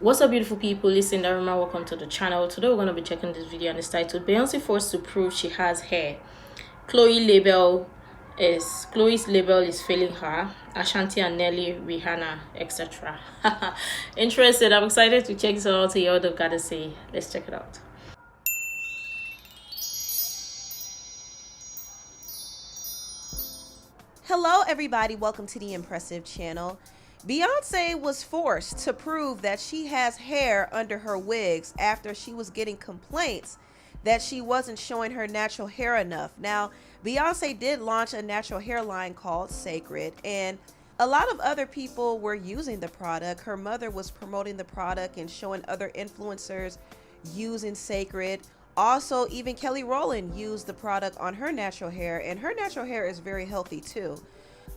What's up, beautiful people? It's Sindærfam. Welcome to the channel. Today we're going to be checking this video and it's titled Beyonce forced to prove she has hair. Chloe's label is failing her. Ashanti and Nelly, Rihanna, etc. Interested? I'm excited to check this out to hear what they've got to say. Let's check it out. Hello everybody, welcome to the Impressive channel. Beyonce was forced to prove that she has hair under her wigs after she was getting complaints that she wasn't showing her natural hair enough. Now, Beyonce did launch a natural hair line called Sacred, and a lot of other people were using the product. Her mother was promoting the product and showing other influencers using Sacred. Also, even Kelly Rowland used the product on her natural hair, and her natural hair is very healthy too.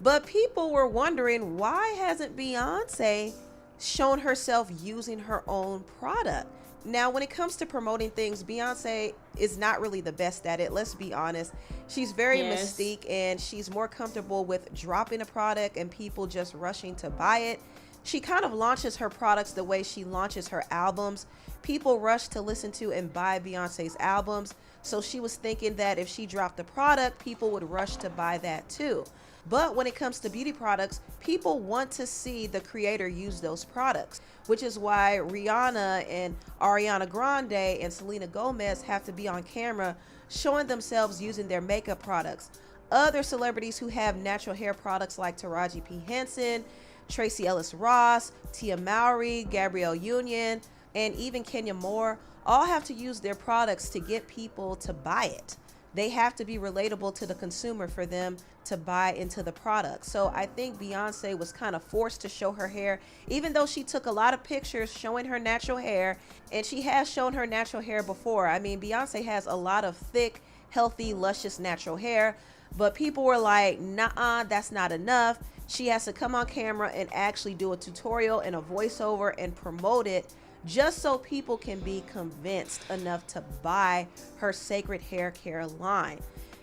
But people were wondering, why hasn't Beyonce shown herself using her own product? Now, when it comes to promoting things, Beyonce is not really the best at it. Let's be honest. She's very mystique, and she's more comfortable with dropping a product and people just rushing to buy it. She kind of launches her products the way she launches her albums. People rush to listen to and buy Beyonce's albums. So she was thinking that if she dropped the product, people would rush to buy that too. But when it comes to beauty products, people want to see the creator use those products, which is why Rihanna and Ariana Grande and Selena Gomez have to be on camera showing themselves using their makeup products. Other celebrities who have natural hair products like Taraji P. Henson, Tracee Ellis Ross, Tia Mowry, Gabrielle Union, and even Kenya Moore all have to use their products to get people to buy it. They have to be relatable to the consumer for them to buy into the product. So I think Beyonce was kind of forced to show her hair, even though she took a lot of pictures showing her natural hair, and she has shown her natural hair before. I mean, Beyonce has a lot of thick, healthy, luscious natural hair, but people were like, nah, that's not enough. She has to come on camera and actually do a tutorial and a voiceover and promote it, just so people can be convinced enough to buy her Sacred hair care line.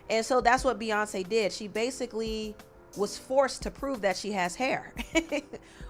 And so that's what Beyonce did. She basically was forced to prove that she has hair,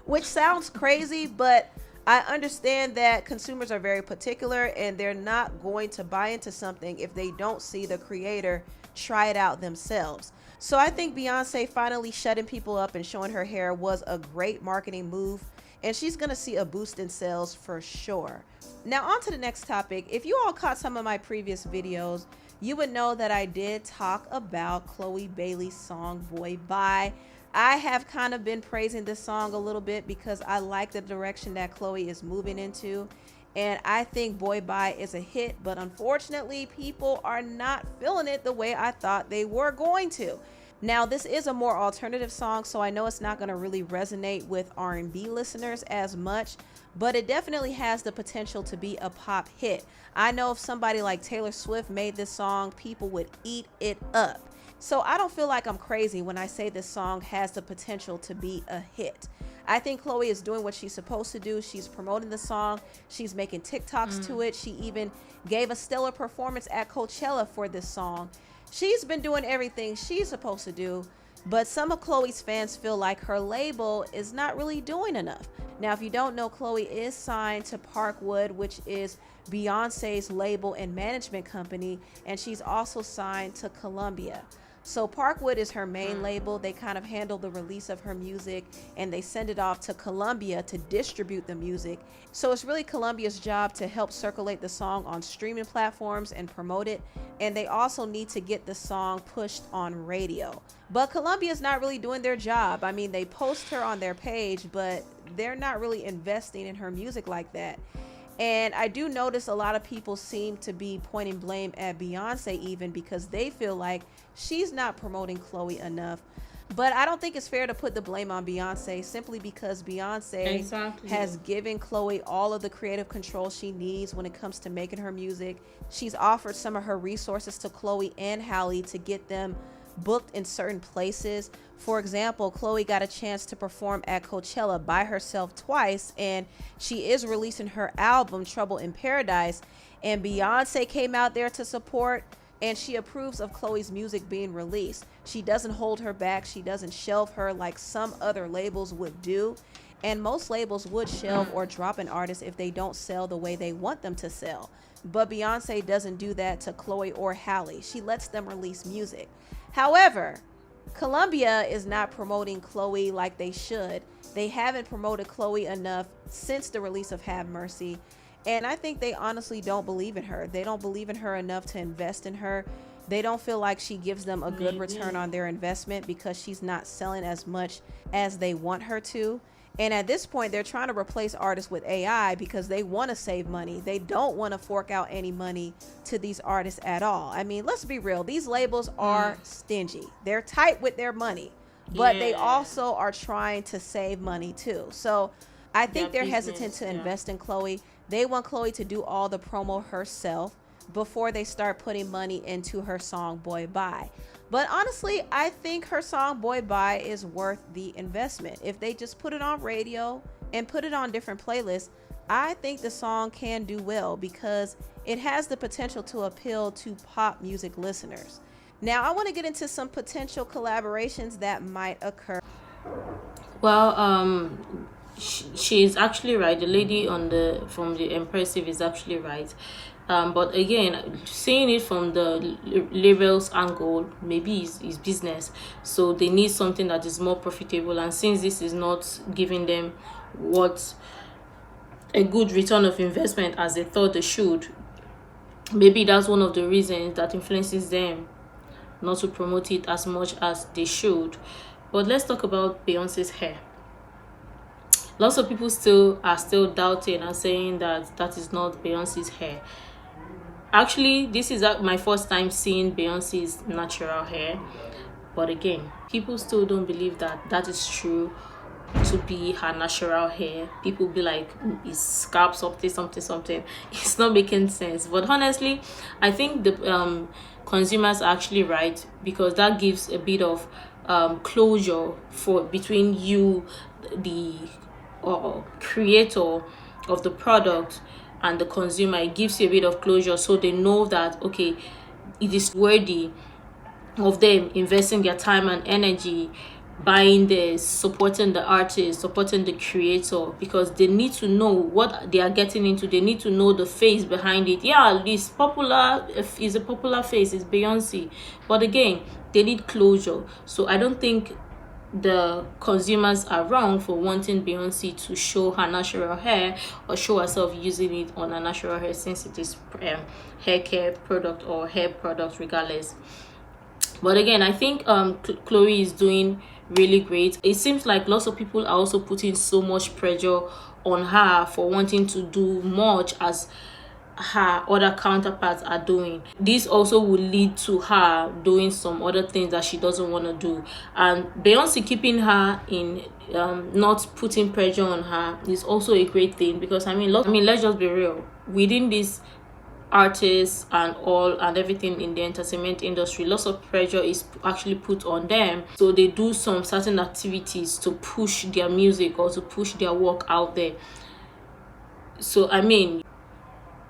which sounds crazy, but I understand that consumers are very particular and they're not going to buy into something if they don't see the creator try it out themselves. So I think Beyonce finally shutting people up and showing her hair was a great marketing move, and she's going to see a boost in sales for sure. Now on to the next topic. If you all caught some of my previous videos, you would know that I did talk about Chloe Bailey's song Boy Bye. I have kind of been praising this song a little bit because I like the direction that Chloe is moving into, and I think Boy Bye is a hit, but unfortunately people are not feeling it the way I thought they were going to. Now, this is a more alternative song, so I know it's not going to really resonate with R&B listeners as much, but it definitely has the potential to be a pop hit. I know if somebody like Taylor Swift made this song, people would eat it up. So I don't feel like I'm crazy when I say this song has the potential to be a hit. I think Chloe is doing what she's supposed to do. She's promoting the song. She's making TikToks to it. She even gave a stellar performance at Coachella for this song. She's been doing everything she's supposed to do, but some of Chloe's fans feel like her label is not really doing enough. Now, if you don't know, Chloe is signed to Parkwood, which is Beyonce's label and management company, and she's also signed to Columbia. So Parkwood is her main label. They kind of handle the release of her music and they send it off to Columbia to distribute the music. So it's really Columbia's job to help circulate the song on streaming platforms and promote it. And they also need to get the song pushed on radio. But Columbia's not really doing their job. I mean, they post her on their page, but they're not really investing in her music like that. And I do notice a lot of people seem to be pointing blame at Beyonce even because they feel like she's not promoting Chloe enough. But I don't think it's fair to put the blame on Beyonce simply because Beyonce has given Chloe all of the creative control she needs when it comes to making her music. She's offered some of her resources to Chloe and Halle to get them booked in certain places. For example, Chloe got a chance to perform at Coachella by herself twice, and she is releasing her album Trouble in Paradise, and Beyonce came out there to support, and she approves of Chloe's music being released. She doesn't hold her back. She doesn't shelve her like some other labels would do. And most labels would shelve or drop an artist if they don't sell the way they want them to sell. But Beyonce doesn't do that to Chloe or Halle. She lets them release music. However, Columbia is not promoting Chloe like they should. They haven't promoted Chloe enough since the release of Have Mercy. And I think they honestly don't believe in her. They don't believe in her enough to invest in her. They don't feel like she gives them a good return on their investment because she's not selling as much as they want her to. And at this point, they're trying to replace artists with AI because they want to save money. They don't want to fork out any money to these artists at all. I mean, let's be real. These labels are stingy. They're tight with their money, but they also are trying to save money too. So I think they're hesitant to invest in Chloe. They want Chloe to do all the promo herself before they start putting money into her song Boy Bye. But honestly, I think her song Boy Bye is worth the investment. If they just put it on radio and put it on different playlists, I think the song can do well because it has the potential to appeal to pop music listeners. Now, I want to get into some potential collaborations that might occur. Well, she is actually right. The lady from the Impressive is actually right. But again, seeing it from the label's angle, maybe is business. So they need something that is more profitable. And since this is not giving them what a good return of investment as they thought they should, maybe that's one of the reasons that influences them not to promote it as much as they should. But let's talk about Beyonce's hair. Lots of people are still doubting and saying that is not Beyonce's hair. Actually, this is my first time seeing Beyonce's natural hair. But again, people still don't believe that is true to be her natural hair. People be like, it's scalp something. It's not making sense. But honestly, I think the consumers are actually right, because that gives a bit of closure between you, the creator of the product, and the consumer. It gives you a bit of closure, so they know that okay, it is worthy of them investing their time and energy buying this, supporting the artist, supporting the creator, because they need to know what they are getting into. They need to know the face behind it. Yeah, it's popular, is a popular face, it's Beyonce, but again, they need closure. So I don't think the consumers are wrong for wanting Beyonce to show her natural hair or show herself using it on her natural hair, since it is hair care product or hair product regardless. But again, I think Chloe is doing really great. It seems like lots of people are also putting so much pressure on her for wanting to do much as her other counterparts are doing. This also will lead to her doing some other things that she doesn't want to do, and Beyonce keeping her in not putting pressure on her is also a great thing, because I mean let's just be real, within this artists and everything in the entertainment industry, lots of pressure is actually put on them, so they do some certain activities to push their music or to push their work out there. So I mean,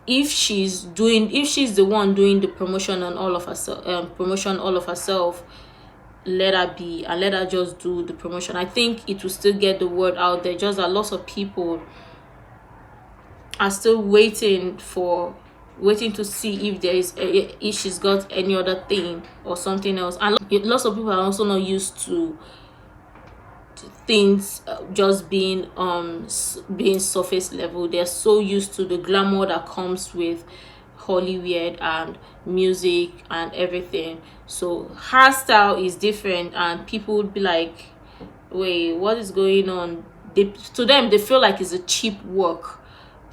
if she's the one doing the promotion and all of herself, let her be, and let her just do the promotion. I think it will still get the word out there, just that lots of people are still waiting to see if she's got any other thing or something else. And lots of people are also not used to things just being surface level. They're so used to the glamour that comes with Hollywood and music and everything. So her style is different, and people would be like, wait, what is going on? To them, they feel like it's a cheap work,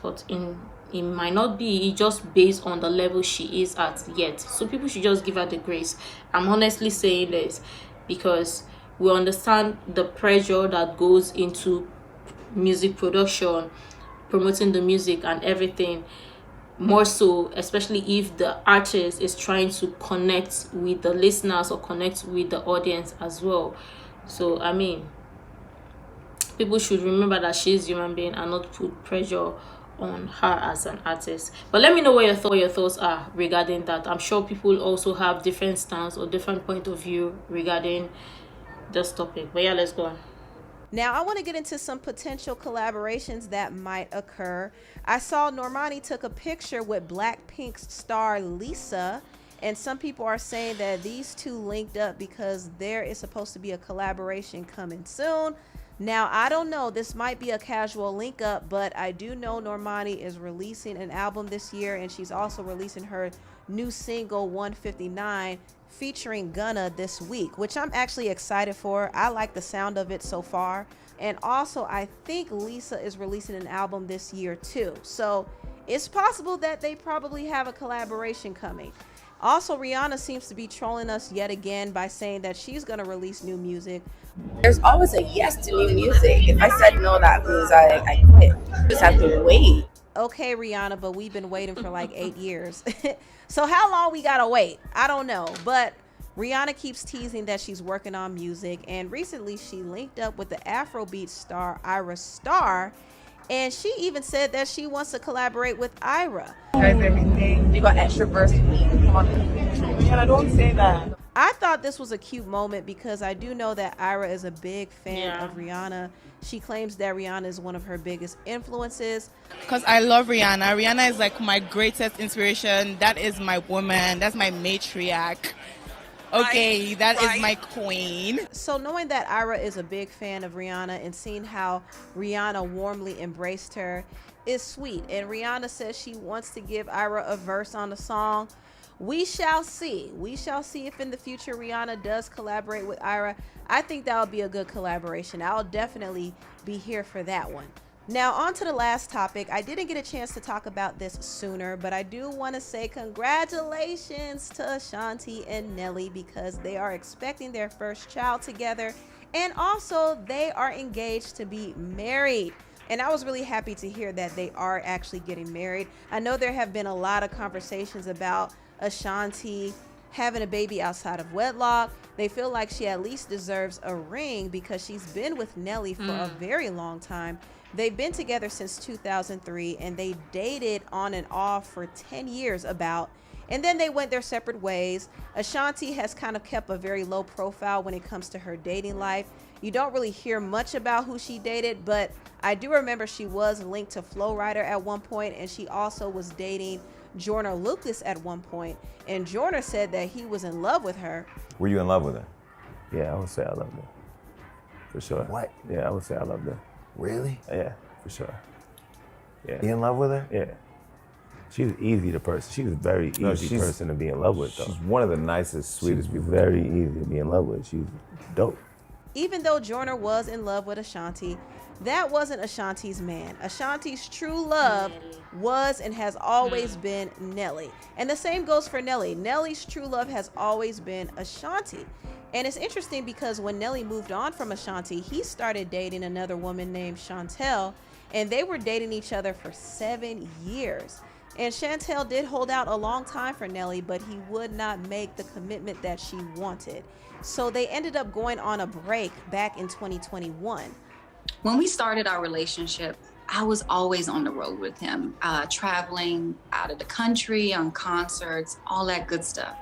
but it might not be. It's just based on the level she is at yet. So people should just give her the grace. I'm honestly saying this because we understand the pressure that goes into music production, promoting the music and everything, more so especially if the artist is trying to connect with the listeners or connect with the audience as well. So I mean, people should remember that she's a human being and not put pressure on her as an artist. But let me know what your thoughts are regarding that. I'm sure people also have different stance or different point of view regarding this topic. But yeah, let's go on. Now, I want to get into some potential collaborations that might occur. I saw Normani took a picture with Blackpink's star Lisa, and some people are saying that these two linked up because there is supposed to be a collaboration coming soon. Now, I don't know. This might be a casual link up, but I do know Normani is releasing an album this year, and she's also releasing her new single 159 featuring Gunna this week, which I'm actually excited for. I like the sound of it so far. And also, I think Lisa is releasing an album this year too. So it's possible that they probably have a collaboration coming. Also, Rihanna seems to be trolling us yet again by saying that she's going to release new music. There's always a yes to new music. If I said no, that means I quit. You just have to wait. Okay, Rihanna, but we've been waiting for like 8 years. So how long we gotta wait? I don't know. But Rihanna keeps teasing that she's working on music. And recently she linked up with the Afrobeat star Ira Star. And she even said that she wants to collaborate with Ira. Guys, everything. You got extra verse for me. Come on. Rihanna, don't say that. I thought this was a cute moment because I do know that Ira is a big fan of Rihanna. She claims that Rihanna is one of her biggest influences. Because I love Rihanna. Rihanna is like my greatest inspiration. That is my woman. That's my matriarch. Okay, that is my queen. So knowing that Ira is a big fan of Rihanna and seeing how Rihanna warmly embraced her is sweet. And Rihanna says she wants to give Ira a verse on the song. We shall see. We shall see if in the future Rihanna does collaborate with Ira. I think that would be a good collaboration. I'll definitely be here for that one. Now, on to the last topic. I didn't get a chance to talk about this sooner, but I do want to say congratulations to Ashanti and Nelly because they are expecting their first child together. And also, they are engaged to be married. And I was really happy to hear that they are actually getting married. I know there have been a lot of conversations about Ashanti having a baby outside of wedlock. They feel like she at least deserves a ring because she's been with Nelly for a very long time. They've been together since 2003 and they dated on and off for 10 years about, and then they went their separate ways. Ashanti has kind of kept a very low profile when it comes to her dating life. You don't really hear much about who she dated, but I do remember she was linked to Flo Rida at one point, and she also was dating Joyner Lucas at one point, and Joyner said that he was in love with her. Were you in love with her? Yeah, I would say I loved her. For sure. What? Yeah, I would say I loved her. Really? Yeah, for sure. Yeah. You in love with her? Yeah. She was easy to person. She was a very easy person to be in love with, though. She's one of the nicest, sweetest people. Very easy to be in love with. She's dope. Even though Joyner was in love with Ashanti, that wasn't Ashanti's man. Ashanti's true love was and has always been Nelly. And the same goes for Nelly. Nelly's true love has always been Ashanti. And it's interesting because when Nelly moved on from Ashanti, he started dating another woman named Chantel, and they were dating each other for 7 years. And Chantel did hold out a long time for Nelly, but he would not make the commitment that she wanted. So they ended up going on a break back in 2021. When we started our relationship, I was always on the road with him, traveling out of the country, on concerts, all that good stuff.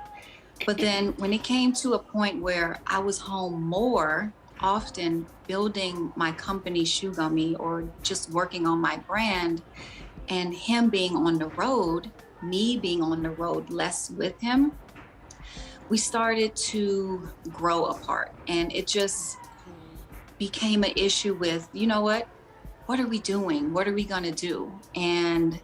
But then when it came to a point where I was home more often building my company Shoe Gummy or just working on my brand, and him being on the road, me being on the road less with him, we started to grow apart. And it just became an issue with, you know what are we doing? What are we gonna do? And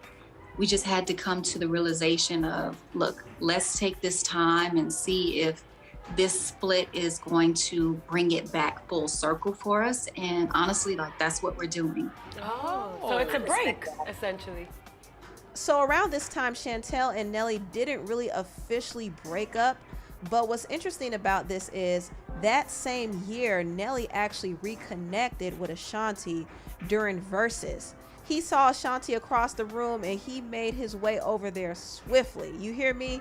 we just had to come to the realization of, look, let's take this time and see if this split is going to bring it back full circle for us. And honestly, like, that's what we're doing. Oh, so it's a break, essentially. So around this time, Chantel and Nelly didn't really officially break up. But what's interesting about this is that same year, Nelly actually reconnected with Ashanti during Versus. He saw Ashanti across the room and he made his way over there swiftly. You hear me?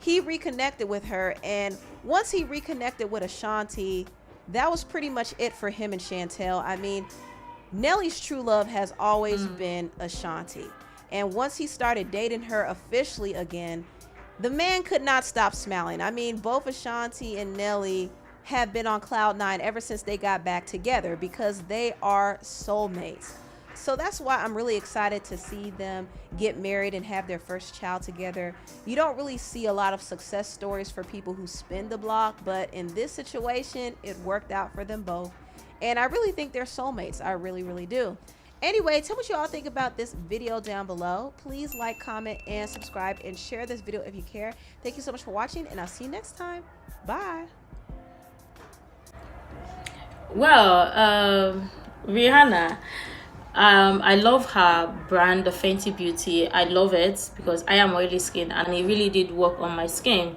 He reconnected with her, and once he reconnected with Ashanti, that was pretty much it for him and Chantel. I mean, Nelly's true love has always been Ashanti. And once he started dating her officially again, the man could not stop smiling. I mean, both Ashanti and Nelly have been on cloud nine ever since they got back together, because they are soulmates. So that's why I'm really excited to see them get married and have their first child together. You don't really see a lot of success stories for people who spin the block, but in this situation, it worked out for them both. And I really think they're soulmates. I really, really do. Anyway, tell me what you all think about this video down below. Please like, comment, and subscribe, and share this video if you care. Thank you so much for watching, and I'll see you next time. Bye. Well, Rihanna, I love her brand, the Fenty Beauty. I love it because I am oily skin, and it really did work on my skin.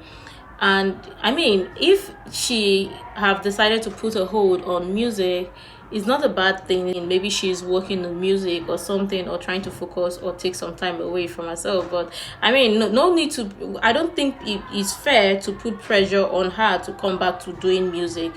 And I mean, if she have decided to put a hold on music, it's not a bad thing. Maybe she's working on music or something, or trying to focus or take some time away from herself. But I mean, no need to. I don't think it is fair to put pressure on her to come back to doing music.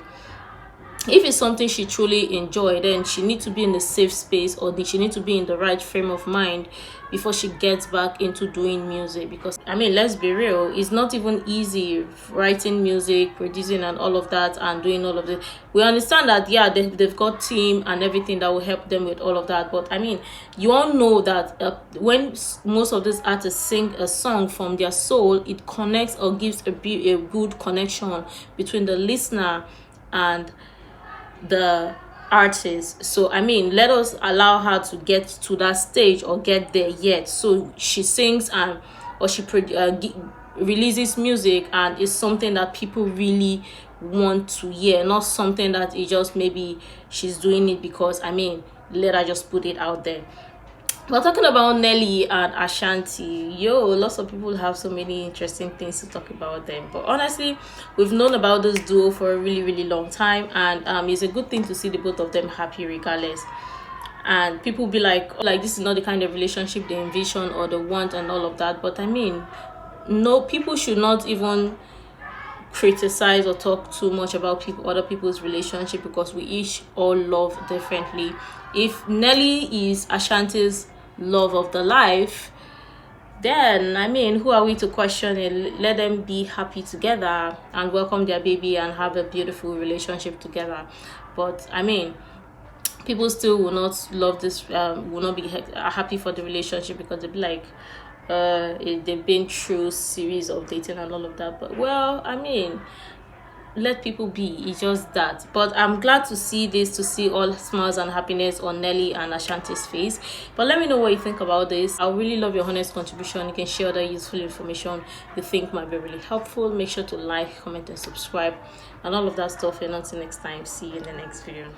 If it's something she truly enjoyed, then she needs to be in a safe space, or she needs to be in the right frame of mind before she gets back into doing music. Because I mean, let's be real, it's not even easy writing music, producing and all of that, and doing all of it. We understand that, yeah, they've got team and everything that will help them with all of that, but I mean, you all know that when most of these artists sing a song from their soul, it connects or gives a good connection between the listener and the artist. So I mean, let us allow her to get to that stage, or get there yet. So she sings and or she releases music, and it's something that people really want to hear, not something that is just maybe she's doing it because, I mean, let her just put it out there. We're talking about Nelly and Ashanti. Lots of people have so many interesting things to talk about them. But honestly, we've known about this duo for a really, really long time. And it's a good thing to see the both of them happy regardless. And people be like, this is not the kind of relationship they envision or they want and all of that. But I mean, no, people should not even criticize or talk too much about other people's relationship, because we each all love differently. If Nelly is Ashanti's love of the life, then I mean, who are we to question it? Let them be happy together and welcome their baby and have a beautiful relationship together. But I mean, people still will not love this, will not be happy for the relationship, because they'll be like, they've been through series of dating and all of that. But well, I mean, let people be. It's just that. But I'm glad to see this, to see all smiles and happiness on Nelly and Ashanti's face. But let me know what you think about this. I really love your honest contribution. You can share other useful information you think might be really helpful. Make sure to like, comment, and subscribe and all of that stuff. And until next time, see you in the next video.